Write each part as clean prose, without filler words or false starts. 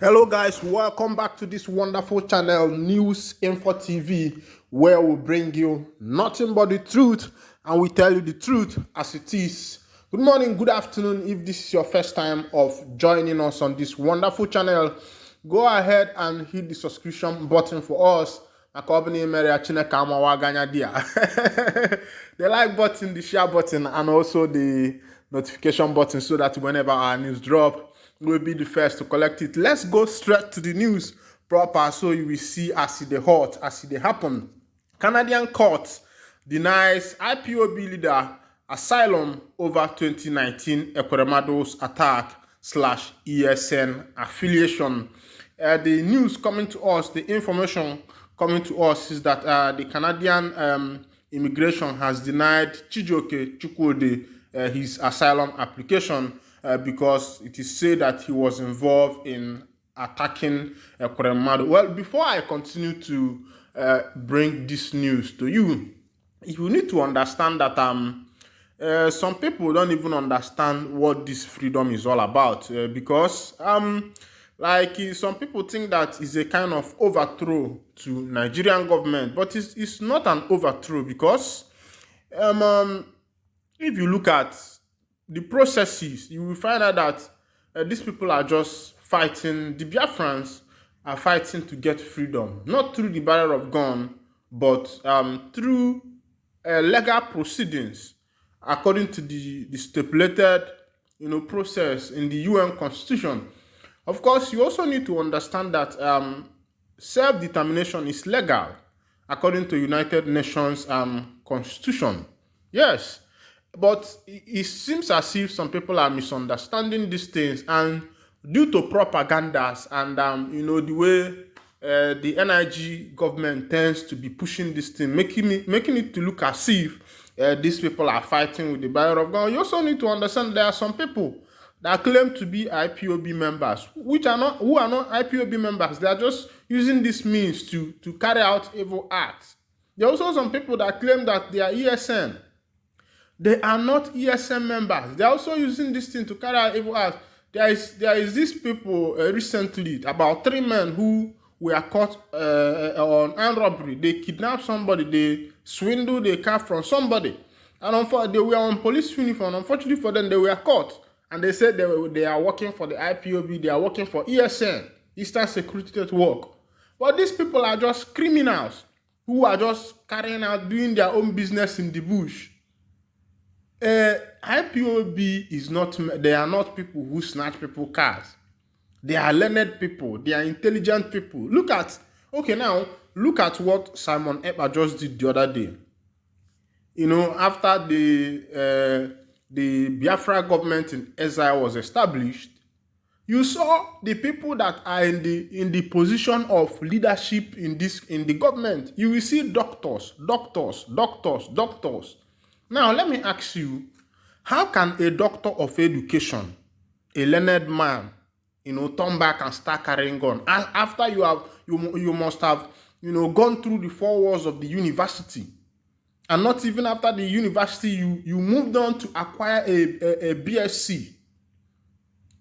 Hello guys, welcome back to this wonderful channel News Info TV, where we bring you nothing but the truth and we tell you the truth as it is. Good morning, good afternoon. If this is your first time of joining us on this wonderful channel, go ahead and hit the subscription button for us. The like button, the share button, and also the notification button so that whenever our news drop, we'll be the first to collect it. Let's go straight to the news proper so you will see as it hot, as it happen. Canadian court denies IPOB leader Asylum over 2019 Equeremado's attack / ESN affiliation. The news coming to us, the information coming to us is that the Canadian immigration has denied Chijioke Chukwudi his asylum application because it is said that he was involved in attacking Equeremado. Well, before I continue to bring this news to you, you need to understand that some people don't even understand what this freedom is all about because some people think that it's a kind of overthrow to Nigerian government, but it's not an overthrow because if you look at the processes, you will find out that these people are just fighting. The Biafrans are fighting to get freedom, not through the barrel of gun, but through legal proceedings, according to the stipulated, process in the UN Constitution. Of course, you also need to understand that self-determination is legal, according to United Nations Constitution. Yes, but it seems as if some people are misunderstanding these things, and due to propagandas and the way the NIG government tends to be pushing this thing, making it to look as if these people are fighting with the barrel of gun. You also need to understand there are some people that claim to be IPOB members, who are not IPOB members. They are just using this means to carry out evil acts. There are also some people that claim that they are ESN. They are not ESN members. They are also using this thing to carry out evil acts. There is these people recently, about 3 men who were caught on armed robbery. They kidnapped somebody, they swindled a car from somebody, and they were on police uniform. Unfortunately for them, they were caught, and they said they are working for the IPOB, they are working for ESN, Eastern Security Network. But these people are just criminals who are just carrying out, doing their own business in the bush. IPOB is not, they are not people who snatch people cars. They are learned people, they are intelligent people. Look at what Simon Ekpa just did the other day. After the Biafra government in exile was established, you saw the people that are in the position of leadership in the government. You will see doctors. Now, let me ask you, how can a doctor of education, a learned man, turn back and start carrying gun after you must have gone through the 4 walls of the university, and not even after the university you moved on to acquire a BSc.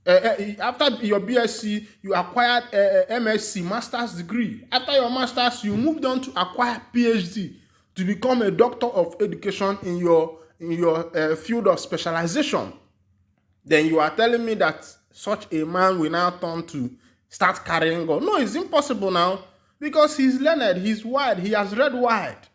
After your BSc, you acquired a MSc, master's degree. After your master's, you moved on to acquire PhD to become a doctor of education in your field of specialization. Then you are telling me that such a man will now turn to start carrying gun? No, it's impossible now, because he's learned, he's wide, he has read wide.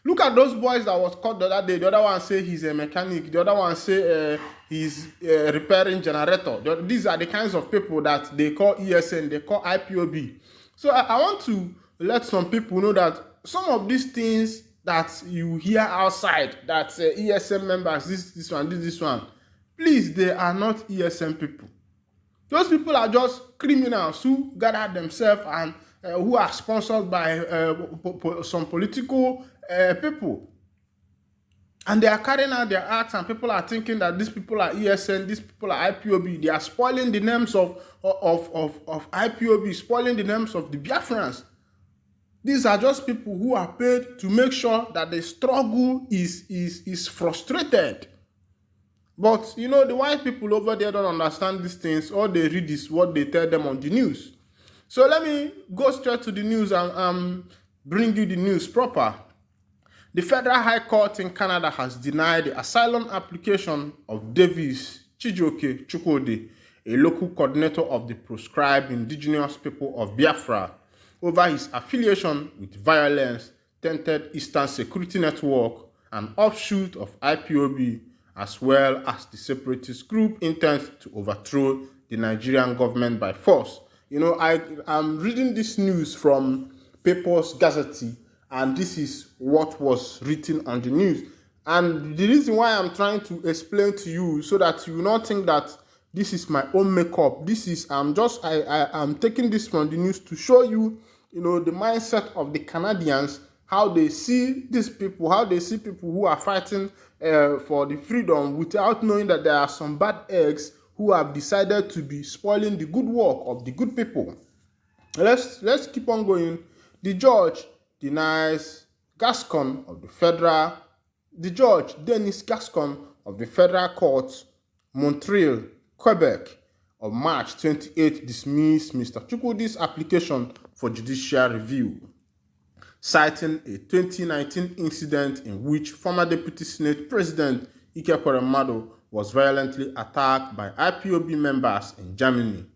Look at those boys that was caught the other day. The other one say he's a mechanic. The other one say he's repairing generator. These are the kinds of people that they call ESN, they call IPOB. So I want to let some people know that some of these things that you hear outside, that ESN members, this one, please, they are not ESN people. Those people are just criminals who gather themselves and who are sponsored by some political people. And they are carrying out their acts, and people are thinking that these people are ESN, these people are IPOB. They are spoiling the names of IPOB, spoiling the names of the Biafrans. These are just people who are paid to make sure that the struggle is frustrated. But the white people over there don't understand these things. All they read is what they tell them on the news. So let me go straight to the news and bring you the news proper. The Federal High Court in Canada has denied the asylum application of Davis Chijioke Chukwudi, a local coordinator of the proscribed indigenous people of Biafra, over his affiliation with violence-tainted Eastern Security Network, an offshoot of Ipob, as well as the separatist group intent to overthrow the Nigerian government by force. I am reading this news from Papers Gazette, and this is what was written on the news. And the reason why I'm trying to explain to you, so that you will not think that this is my own makeup. This is I'm taking this from the news to show you, the mindset of the Canadians, how they see these people, how they see people who are fighting for the freedom without knowing that there are some bad eggs who have decided to be spoiling the good work of the good people. Let's keep on going. The judge denies Gascon of the federal. The judge Denis Gascon of the Federal Court, Montreal, Quebec, on March 28 dismissed Mr. Chukwudi's application for judicial review, citing a 2019 incident in which former Deputy Senate President Ike Ekweremadu was violently attacked by IPOB members in Germany.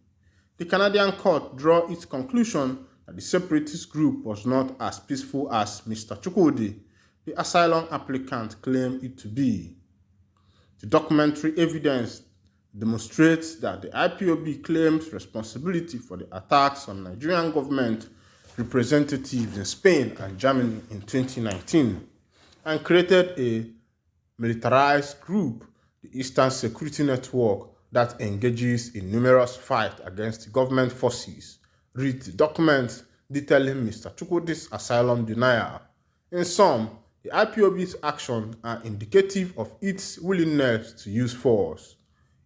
The Canadian court drew its conclusion that the separatist group was not as peaceful as Mr. Chukwudi, the asylum applicant, claimed it to be. The documentary evidence demonstrates that the IPOB claims responsibility for the attacks on Nigerian government representatives in Spain and Germany in 2019 and created a militarized group, the Eastern Security Network, that engages in numerous fights against government forces. Read the documents detailing Mr. Chukwudi's asylum denial. In sum, the IPOB's actions are indicative of its willingness to use force.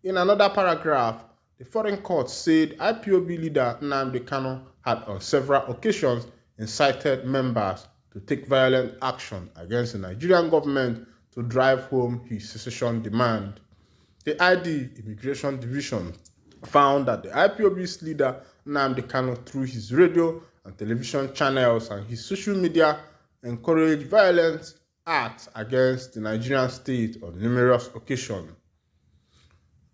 In another paragraph, the foreign court said IPOB leader Nnamdi Kanu had on several occasions incited members to take violent action against the Nigerian government to drive home his secession demand. The ID Immigration Division found that the IPOB's leader Nnamdi Kanu, through his radio and television channels and his social media, encouraged violent acts against the Nigerian state on numerous occasions.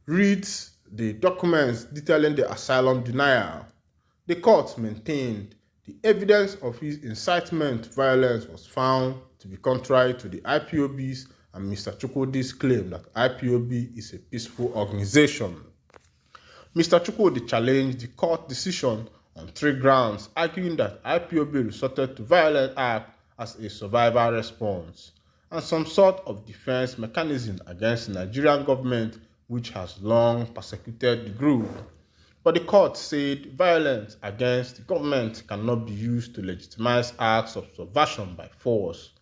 Read the documents detailing the asylum denial. The court maintained the evidence of his incitement to violence was found to be contrary to the IPOB's and Mr. Chukwudi's claim that IPOB is a peaceful organization. Mr. Chukwudi challenged the court decision on 3 grounds, arguing that IPOB resorted to violent acts as a survival response and some sort of defense mechanism against the Nigerian government, which has long persecuted the group. But the court said violence against the government cannot be used to legitimize acts of subversion by force.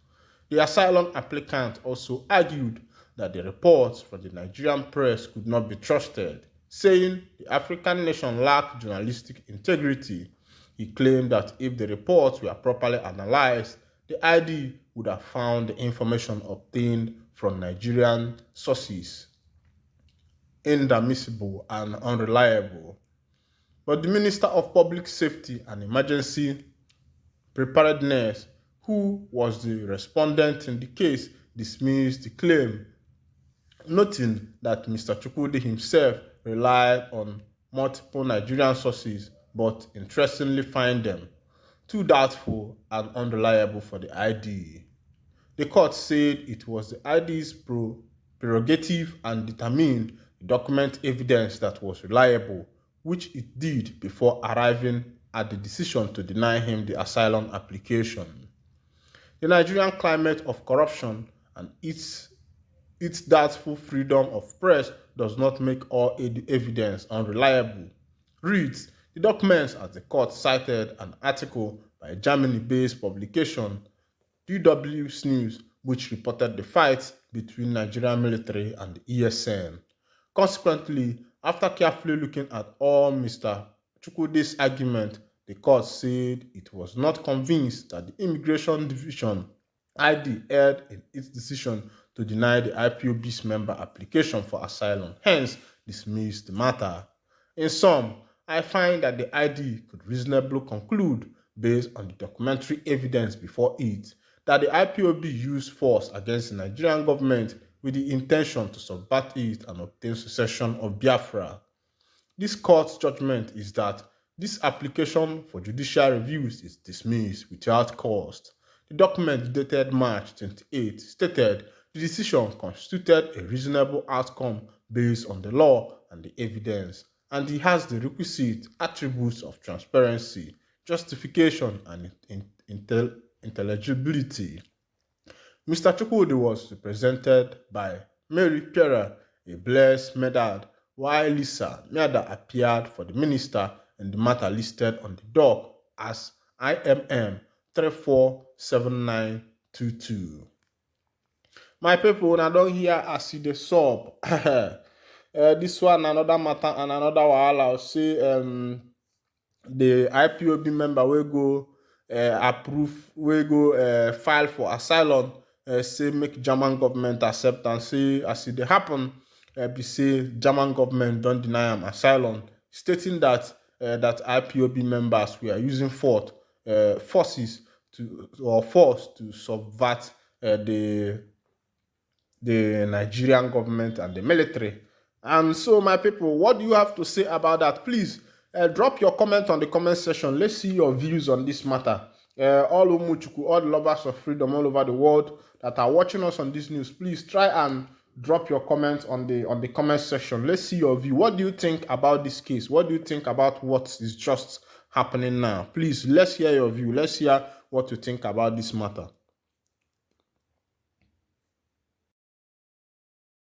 The asylum applicant also argued that the reports from the Nigerian press could not be trusted, saying the African nation lacked journalistic integrity. He claimed that if the reports were properly analyzed, the ID would have found the information obtained from Nigerian sources inadmissible and unreliable. But the Minister of Public Safety and Emergency Preparedness, who was the respondent in the case, dismissed the claim, noting that Mr. Chukwudi himself relied on multiple Nigerian sources, but interestingly find them too doubtful and unreliable for the ID. The court said it was the ID's prerogative and determined the document evidence that was reliable, which it did before arriving at the decision to deny him the asylum application. The Nigerian climate of corruption and its doubtful freedom of press does not make all evidence unreliable. Reads the documents as the court cited an article by a Germany-based publication, DW News, which reported the fight between Nigerian military and the ESN. Consequently, after carefully looking at all Mr. Chukwudi's argument, the court said it was not convinced that the Immigration Division ID erred in its decision to deny the IPOB's member application for asylum, hence dismissed the matter. In sum, I find that the ID could reasonably conclude, based on the documentary evidence before it, that the IPOB used force against the Nigerian government with the intention to subvert it and obtain secession of Biafra. This court's judgment is that this application for judicial reviews is dismissed without cost. The document dated March 28 stated the decision constituted a reasonable outcome based on the law and the evidence, and it has the requisite attributes of transparency, justification, and intelligibility. Mr. Chukwudi was represented by Mary Piera, a blessed Medad, while Lisa Miada appeared for the minister in the matter listed on the doc as IMM 347922. My people, I don't hear as see the sub. This one another matter and another wahala. Say the IPOB member will go approve, will go file for asylum. Say make German government accept and say as it happen. Be say German government don't deny him asylum, stating that that IPOB members were using force to subvert the Nigerian government and the military. And so, my people, what do you have to say about that? Please drop your comment on the comment section. Let's see your views on this matter. All Umuchuku, all the lovers of freedom all over the world that are watching us on this news, please try and drop your comments on the comment section. Let's see your view. What do you think about this case? What do you think about what is just happening now? Please, let's hear your view. Let's hear what you think about this matter.